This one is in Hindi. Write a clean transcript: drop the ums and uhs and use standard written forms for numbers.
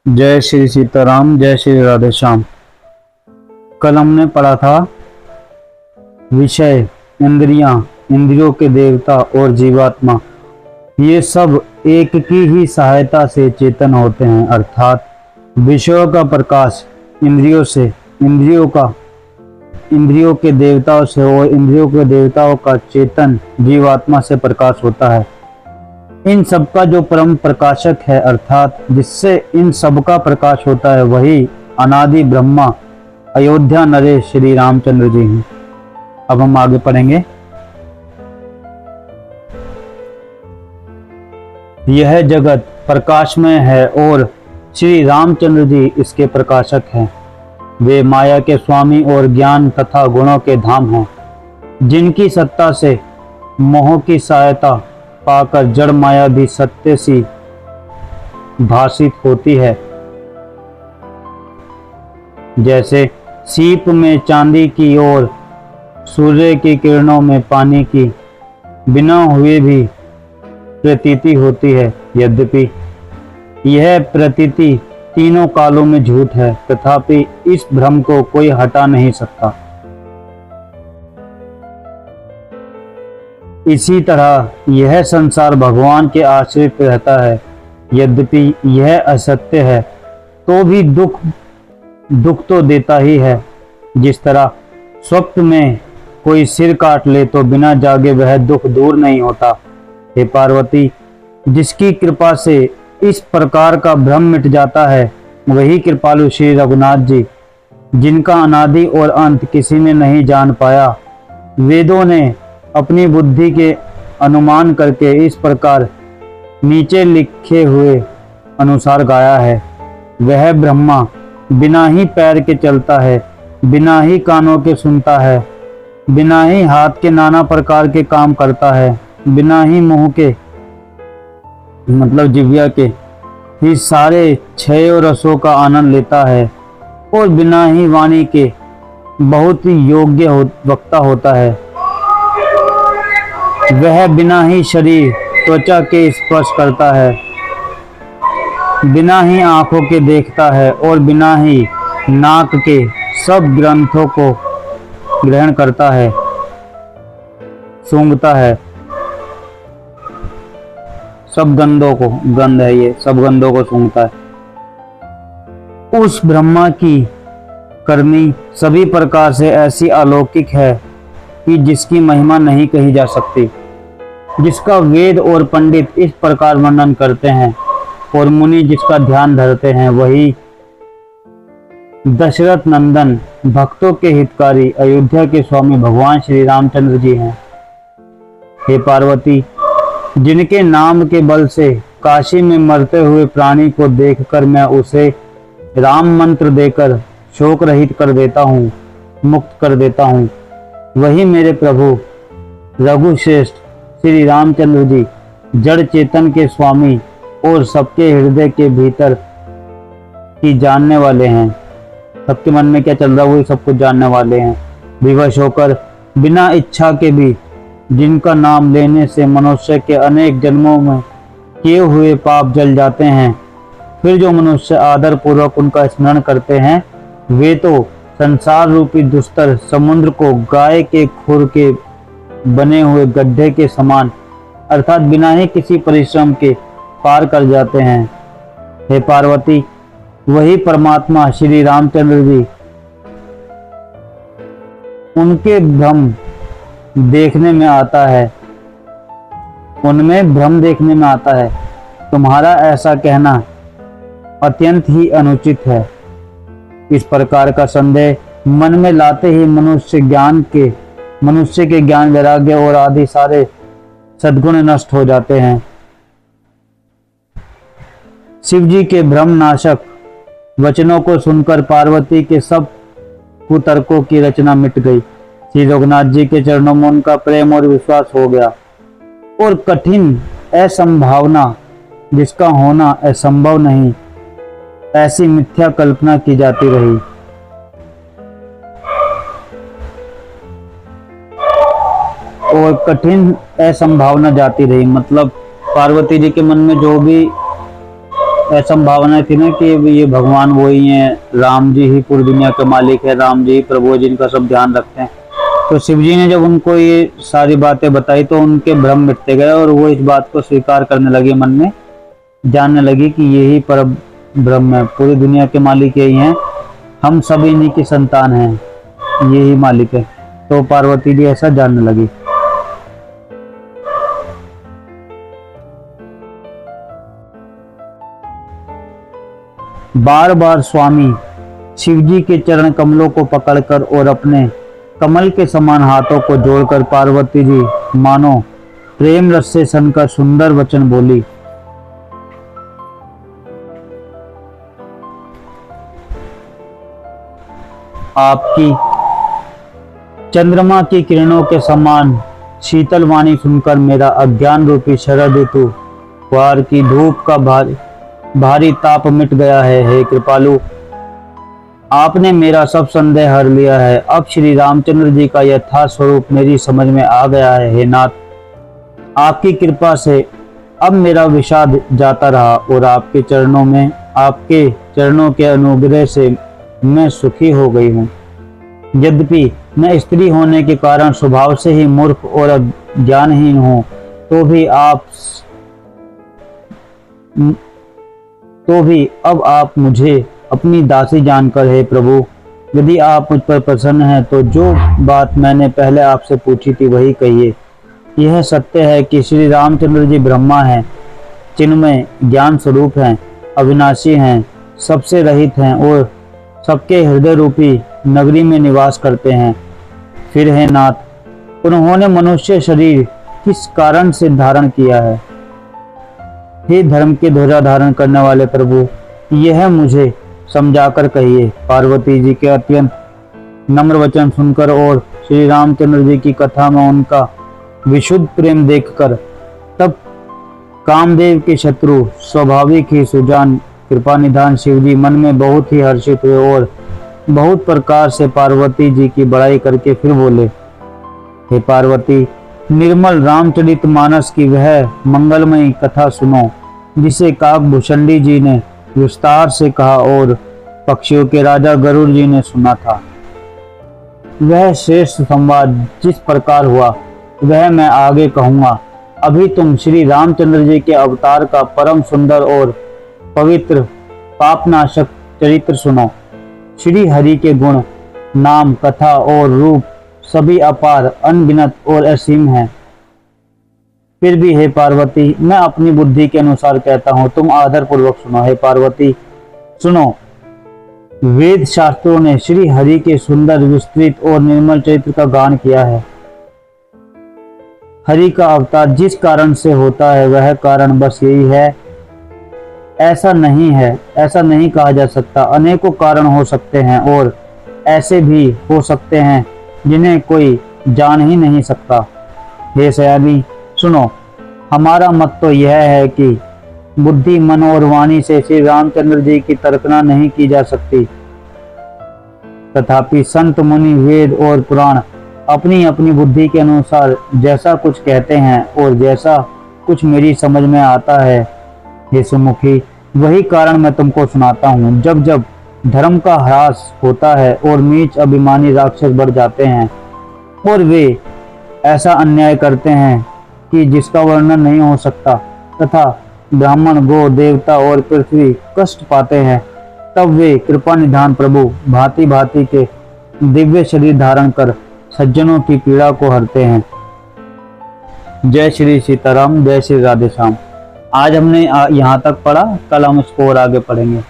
जय श्री सीताराम, जय श्री राधे श्याम। कल हमने पढ़ा था विषय इंद्रियां, इंद्रियों के देवता और जीवात्मा, ये सब एक की ही सहायता से चेतन होते हैं। अर्थात विषयों का प्रकाश इंद्रियों से, इंद्रियों के देवताओं से और इंद्रियों के देवताओं का चेतन जीवात्मा से प्रकाश होता है। इन सब का जो परम प्रकाशक है, अर्थात जिससे इन सब का प्रकाश होता है, वही अनादि ब्रह्मा अयोध्या नरेश श्री रामचंद्र जी हैं। अब हम आगे पढ़ेंगे। यह जगत प्रकाशमय है और श्री रामचंद्र जी इसके प्रकाशक हैं। वे माया के स्वामी और ज्ञान तथा गुणों के धाम हैं, जिनकी सत्ता से मोह की सहायता पाकर जड़ माया भी सत्य सी भाषित होती है। जैसे सीप में चांदी की और सूर्य की किरणों में पानी की बिना हुए भी प्रतीति होती है। यद्यपि यह प्रतीति तीनों कालों में झूठ है, तथापि इस भ्रम को कोई हटा नहीं सकता। इसी तरह यह संसार भगवान के आश्रित रहता है। यद्यपि यह असत्य है तो भी दुख तो देता ही है। जिस तरह स्वप्न में कोई सिर काट ले तो बिना जागे वह दुख दूर नहीं होता। हे पार्वती, जिसकी कृपा से इस प्रकार का भ्रम मिट जाता है, वही कृपालु श्री रघुनाथ जी, जिनका अनादि और अंत किसी ने नहीं जान पाया, वेदों ने अपनी बुद्धि के अनुमान करके इस प्रकार नीचे लिखे हुए अनुसार गाया है। वह ब्रह्मा बिना ही पैर के चलता है, बिना ही कानों के सुनता है, बिना ही हाथ के नाना प्रकार के काम करता है, बिना ही मुंह के मतलब जिह्वा के ही सारे छह रसों का आनंद लेता है, और बिना ही वाणी के बहुत ही योग्य वक्ता होता है। वह बिना ही शरीर त्वचा के स्पर्श करता है, बिना ही आंखों के देखता है और बिना ही नाक के सब ग्रंथों को ग्रहण करता है, सूंघता है। सब गंधों को, गंध है ये, सब गंधों को सूंघता है। उस ब्रह्मा की करनी सभी प्रकार से ऐसी अलौकिक है कि जिसकी महिमा नहीं कही जा सकती, जिसका वेद और पंडित इस प्रकार वर्णन करते हैं और मुनि जिसका ध्यान धरते हैं, वही दशरथ नंदन भक्तों के हितकारी अयोध्या के स्वामी भगवान श्री रामचंद्र जी हैं। हे पार्वती, जिनके नाम के बल से काशी में मरते हुए प्राणी को देखकर मैं उसे राम मंत्र देकर शोक रहित कर देता हूँ, मुक्त कर देता हूँ, वही मेरे प्रभु रघुश्रेष्ठ श्री रामचंद्र जी जड़ चेतन के स्वामी और सबके हृदय के भीतर की जानने वाले हैं। सबके मन में क्या चल रहा है वो सब कुछ जानने वाले हैं। विवश होकर बिना इच्छा के भी जिनका नाम लेने से मनुष्य के अनेक जन्मों में किए हुए पाप जल जाते हैं, फिर जो मनुष्य आदर पूर्वक उनका स्मरण करते हैं, वे तो संसार रूपी दुस्तर समुद्र को गाय के खुर के बने हुए गड्ढे के समान, अर्थात बिना ही किसी परिश्रम के पार कर जाते हैं। हे पार्वती, वही परमात्मा श्री रामचंद्र जी, उनके भ्रम देखने में आता है, उनमें भ्रम देखने में आता है। तुम्हारा ऐसा कहना अत्यंत ही अनुचित है। इस प्रकार का संदेह मन में लाते ही मनुष्य के ज्ञान, वैराग्य और आदि सारे सद्गुण नष्ट हो जाते हैं। शिव जी के भ्रम नाशक वचनों को सुनकर पार्वती के सब कुतर्कों की रचना मिट गई। श्री रघुनाथ जी के चरणों में उनका प्रेम और विश्वास हो गया और कठिन असंभावना, जिसका होना असंभव नहीं, ऐसी मिथ्या कल्पना की जाती रही। और कठिन असंभावना जाती रही, मतलब पार्वती जी के मन में जो भी ऐसा भावना थी ना कि ये भगवान वो ही हैं, राम जी ही पूरी दुनिया के मालिक है, राम जी ही प्रभु जी इनका सब ध्यान रखते हैं। तो शिव जी ने जब उनको ये सारी बातें बताई तो उनके भ्रम मिटते गए और वो इस बात को स्वीकार करने लगे, मन में जानने लगी कि यही पर ब्रह्म है, पूरी दुनिया के मालिक यही हैं, हम सब इन्हीं की संतान हैं, यही मालिक है। तो पार्वती जी ऐसा जानने लगी। बार बार स्वामी शिव जी के चरण कमलों को पकड़कर और अपने कमल के समान हाथों को जोड़कर पार्वती जी मानो प्रेम रस से सनकर सुंदर वचन बोली। आपकी चंद्रमा की किरणों के समान शीतल वाणी सुनकर मेरा अज्ञान रूपी शरद ऋतु वार की धूप का भारी ताप मिट गया है। हे कृपालु, आपने मेरा सब संदेह हर लिया है। अब श्री रामचंद्र जी का यथार्थ स्वरूप मेरी समझ में आ गया है। हे नाथ, आपकी कृपा से अब मेरा विषाद जाता रहा और आपके चरणों के अनुग्रह से मैं सुखी हो गई हूँ। यद्यपि मैं स्त्री होने के कारण स्वभाव से ही मूर्ख और अज्ञानहीन हूँ, तो भी अब आप मुझे अपनी दासी जानकर, हे प्रभु, यदि आप मुझ पर प्रसन्न हैं तो जो बात मैंने पहले आपसे पूछी थी वही कहिए। यह सत्य है कि श्री रामचंद्र जी ब्रह्मा हैं, चिन्मय ज्ञान स्वरूप हैं, अविनाशी हैं, सबसे रहित हैं और सबके हृदय रूपी नगरी में निवास करते हैं। फिर है नाथ, उन्होंने मनुष्य शरीर किस कारण से धारण किया है? हे धर्म के ध्वजा धारण करने वाले प्रभु, यह मुझे समझाकर कहिए। पार्वती जी के अत्यंत नम्र वचन सुनकर और श्री रामचंद्र जी की कथा में उनका विशुद्ध प्रेम देखकर तब कामदेव के शत्रु स्वाभाविक ही सुजान कृपा निधान शिव जी मन में बहुत ही हर्षित हुए और बहुत प्रकार से पार्वती जी की बड़ाई करके फिर बोले। हे पार्वती, निर्मल रामचरित मानस की वह मंगलमयी कथा सुनो जिसे काकभूषणी जी ने विस्तार से कहा और पक्षियों के राजा गरुड़ जी ने सुना था। वह श्रेष्ठ संवाद जिस प्रकार हुआ वह मैं आगे कहूँगा। अभी तुम श्री रामचंद्र जी के अवतार का परम सुंदर और पवित्र पापनाशक चरित्र सुनो। श्री हरि के गुण, नाम, कथा और रूप सभी अपार, अनगिनत और असीम हैं। फिर भी हे पार्वती, मैं अपनी बुद्धि के अनुसार कहता हूँ, तुम आदर पूर्वक सुनो। हे पार्वती सुनो, वेद शास्त्रों ने श्री हरि के सुंदर, विस्तृत और निर्मल चरित्र का गान किया है। हरि का अवतार जिस कारण से होता है वह कारण बस यही है, ऐसा नहीं कहा जा सकता। अनेकों कारण हो सकते हैं और ऐसे भी हो सकते हैं जिन्हें कोई जान ही नहीं सकता। हे सयानी सुनो, हमारा मत तो यह है कि बुद्धि, मन और वाणी से श्री रामचंद्र जी की तर्कना नहीं की जा सकती। तथापि संत, मुनि, वेद और पुराण अपनी अपनी बुद्धि के अनुसार जैसा कुछ कहते हैं और जैसा कुछ मेरी समझ में आता है, हे सुमुखी, वही कारण मैं तुमको सुनाता हूँ। जब जब धर्म का ह्रास होता है और नीच अभिमानी राक्षस बढ़ जाते हैं और वे ऐसा अन्याय करते हैं कि जिसका वर्णन नहीं हो सकता, तथा ब्राह्मण, गो, देवता और पृथ्वी कष्ट पाते हैं, तब वे कृपा निधान प्रभु भांति भांति के दिव्य शरीर धारण कर सज्जनों की पीड़ा को हरते हैं। जय श्री सीताराम, जय श्री राधे श्याम। आज हमने यहाँ तक पढ़ा, कल हम इसको और आगे पढ़ेंगे।